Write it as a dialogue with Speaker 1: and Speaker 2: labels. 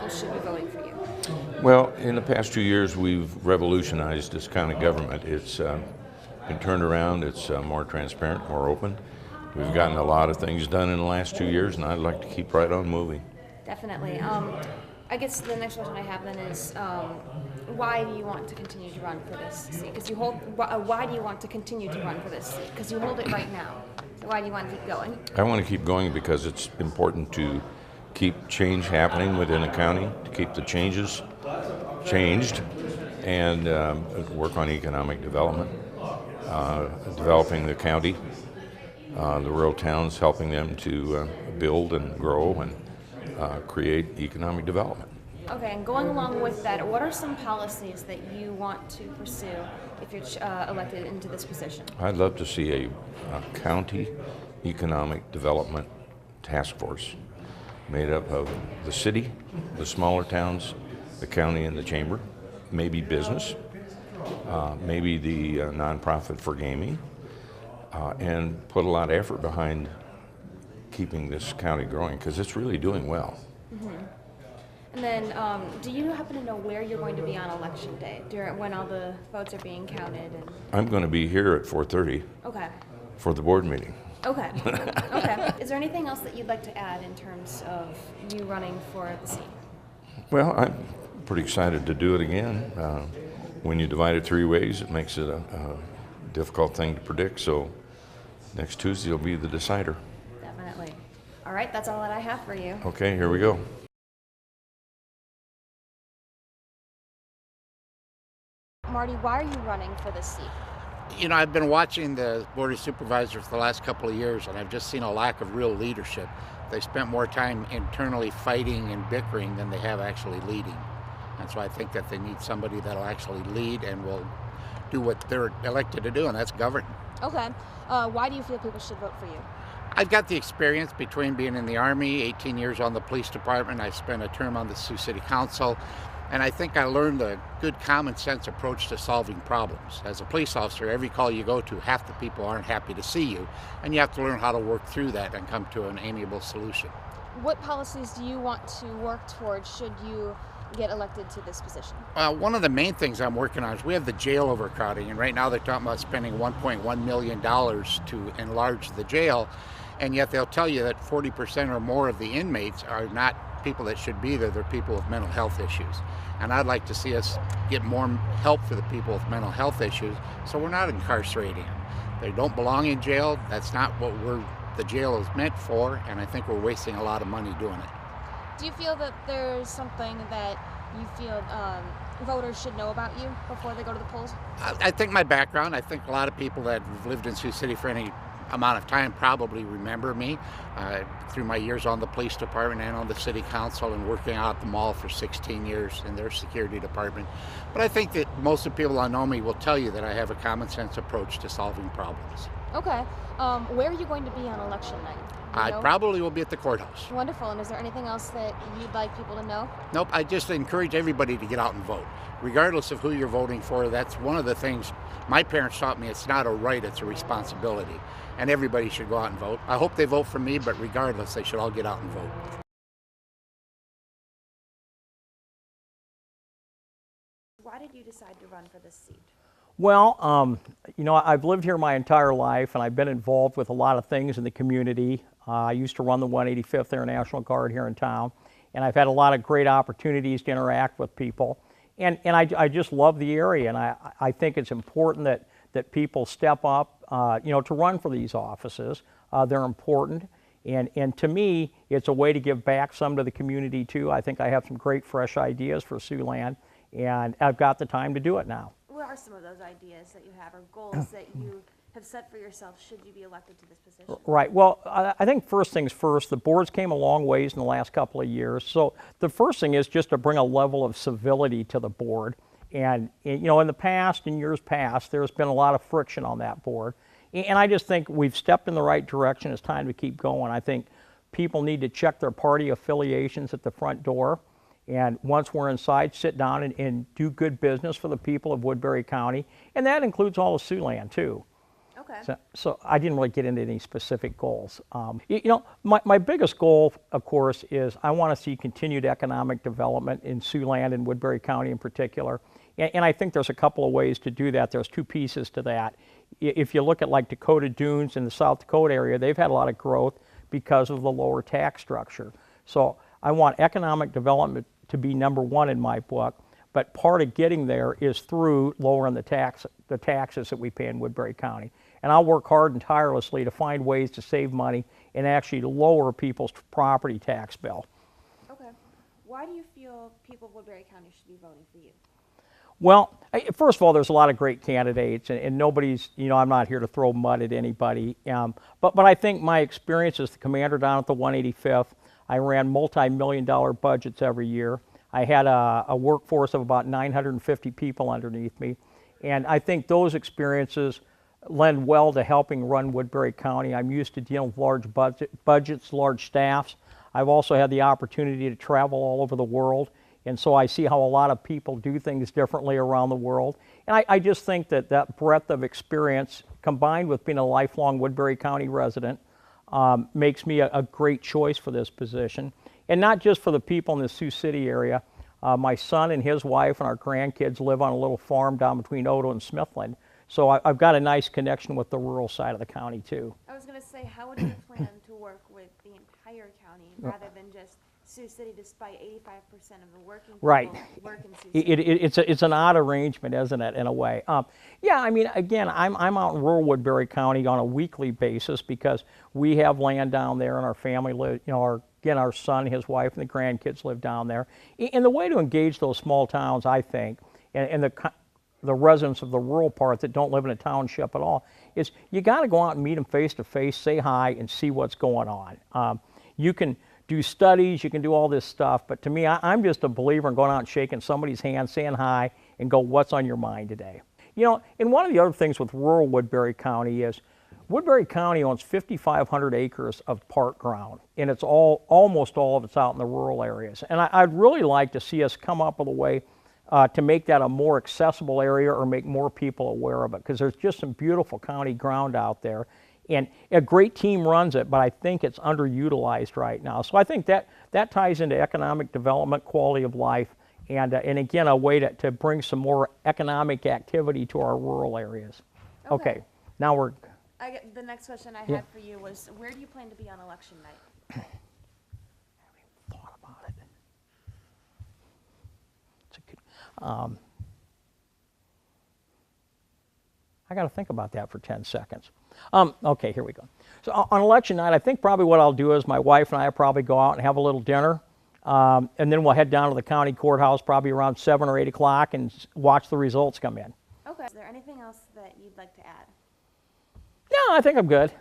Speaker 1: people should be voting for you?
Speaker 2: Well, in the past 2 years, we've revolutionized this county government. It's been turned around. It's more transparent, more open. We've gotten a lot of things done in the last 2 years, and I'd like to keep right on moving.
Speaker 1: Definitely. I guess the next question I have then is, why do you want to continue to run for this seat? Because you hold. Why do you want to continue to run for this seat? Because you hold it right now. So why do you want to keep going?
Speaker 2: I want to keep going because it's important to keep change happening within the county, to keep the changes changed, and work on economic development, developing the county, the rural towns, helping them to build and grow and create economic development.
Speaker 1: Okay, and going along with that, what are some policies that you want to pursue if you're elected into this position?
Speaker 2: I'd love to see a county economic development task force made up of the city, the smaller towns, the county, and the chamber, maybe business, maybe the nonprofit for gaming, and put a lot of effort behind keeping this county growing because it's really doing well.
Speaker 1: Mm-hmm. And then, do you happen to know where you're going to be on election day, when all the votes are being counted?
Speaker 2: I'm going to be here at 4:30.
Speaker 1: Okay.
Speaker 2: For the board meeting.
Speaker 1: Okay. Okay. Is there anything else that you'd like to add in terms of you running for the seat?
Speaker 2: Well, I'm pretty excited to do it again. When you divide it 3 ways, it makes it a difficult thing to predict. So next Tuesday will be the decider.
Speaker 1: Definitely. All right. That's all that I have for you.
Speaker 2: Okay, here we go.
Speaker 1: Marty, why are you running for this seat?
Speaker 3: You know, I've been watching the Board of Supervisors the last couple of years, and I've just seen a lack of real leadership. They spent more time internally fighting and bickering than they have actually leading. And so I think that they need somebody that'll actually lead and will do what they're elected to do, and that's govern.
Speaker 1: Okay. Why do you feel people should vote for you?
Speaker 3: I've got the experience between being in the Army, 18 years on the police department. I spent a term on the Sioux City Council. And I think I learned a good common sense approach to solving problems. As a police officer, every call you go to, half the people aren't happy to see you, and you have to learn how to work through that and come to an amiable solution.
Speaker 1: What policies do you want to work towards should you get elected to this position?
Speaker 3: One of the main things I'm working on is we have the jail overcrowding, and right now they're talking about spending $1.1 million to enlarge the jail, and yet they'll tell you that 40% or more of the inmates are not people that should be there. They're people with mental health issues. And I'd like to see us get more help for the people with mental health issues so we're not incarcerating them. They don't belong in jail. That's not what the jail is meant for, and I think we're wasting a lot of money doing it.
Speaker 1: Do you feel that there's something that you feel voters should know about you before they go to the polls?
Speaker 3: I think my background, I think a lot of people that have lived in Sioux City for any amount of time probably remember me through my years on the police department and on the city council and working out at the mall for 16 years in their security department. But I think that most of the people that know me will tell you that I have a common sense approach to solving problems.
Speaker 1: Okay. Where are you going to be on election night?
Speaker 3: I probably will be at the courthouse.
Speaker 1: Wonderful. And is there anything else that you'd like people to know?
Speaker 3: Nope. I just encourage everybody to get out and vote. Regardless of who you're voting for, that's one of the things my parents taught me. It's not a right, it's a responsibility. And everybody should go out and vote. I hope they vote for me, but regardless, they should all get out and vote.
Speaker 1: Why did you decide to run for this seat?
Speaker 4: Well, you know, I've lived here my entire life, and I've been involved with a lot of things in the community. I used to run the 185th Air National Guard here in town, and I've had a lot of great opportunities to interact with people. And I just love the area, and I think it's important that people step up, you know, to run for these offices. They're important, and to me, it's a way to give back some to the community too. I think I have some great fresh ideas for Siouxland, and I've got the time to do it now.
Speaker 1: What are some of those ideas that you have or goals that you have set for yourself should you be elected to this position?
Speaker 4: Right. Well, I think first things first, the boards came a long ways in the last couple of years. So the first thing is just to bring a level of civility to the board. And you know, in the past, in years past, there's been a lot of friction on that board. And I just think we've stepped in the right direction. It's time to keep going. I think people need to check their party affiliations at the front door. And once we're inside, sit down and do good business for the people of Woodbury County. And that includes all of Siouxland, too.
Speaker 1: Okay.
Speaker 4: So I didn't really get into any specific goals. My biggest goal, of course, is I want to see continued economic development in Siouxland and Woodbury County in particular. And I think there's a couple of ways to do that. There's two pieces to that. If you look at like Dakota Dunes in the South Dakota area, they've had a lot of growth because of the lower tax structure. So I want economic development to be number one in my book. But part of getting there is through lowering the taxes that we pay in Woodbury County. And I'll work hard and tirelessly to find ways to save money and actually lower people's property tax bill.
Speaker 1: Okay. Why do you feel people of Woodbury County should be voting for you?
Speaker 4: Well, first of all, there's a lot of great candidates, and nobody's, I'm not here to throw mud at anybody. But I think my experience as the commander down at the 185th, I ran multi-million-dollar budgets every year. I had a workforce of about 950 people underneath me, and I think those experiences lend well to helping run Woodbury County. I'm used to dealing with large budgets, large staffs. I've also had the opportunity to travel all over the world, and so I see how a lot of people do things differently around the world. And I just think that breadth of experience, combined with being a lifelong Woodbury County resident, makes me a great choice for this position. And not just for the people in the Sioux City area. My son and his wife and our grandkids live on a little farm down between Odo and Smithland. So I've got a nice connection with the rural side of the county too.
Speaker 1: I was going to say, how would you plan to work with the entire county rather than just Sioux City, despite 85% of the working people work in Sioux City?
Speaker 4: It's an odd arrangement, isn't it, in a way? Yeah, I mean, again, I'm out in rural Woodbury County on a weekly basis because we have land down there and our family live, our son, his wife, and the grandkids live down there. And the way to engage those small towns, I think, and the residents of the rural part that don't live in a township at all, is you got to go out and meet them face to face, say hi, and see what's going on. You can do studies, you can do all this stuff, but to me, I'm just a believer in going out and shaking somebody's hand, saying hi, and go, what's on your mind today? And one of the other things with rural Woodbury County is Woodbury County owns 5,500 acres of park ground, and it's almost all of it's out in the rural areas. And I'd really like to see us come up with a way to make that a more accessible area or make more people aware of it, because there's just some beautiful county ground out there. And a great team runs it, but I think it's underutilized right now. So I think that ties into economic development, quality of life, and again, a way to bring some more economic activity to our rural areas. Okay, now
Speaker 1: the next question I had for you was, where do you plan to be on election night?
Speaker 4: I haven't even thought about it. It's a good, I got to think about that for 10 seconds. Okay, here we go. So on election night, I think probably what I'll do is my wife and I will probably go out and have a little dinner, and then we'll head down to the county courthouse probably around 7 or 8 o'clock and watch the results come in.
Speaker 1: Okay. Is there anything else that you'd like to add?
Speaker 4: No, I think I'm good.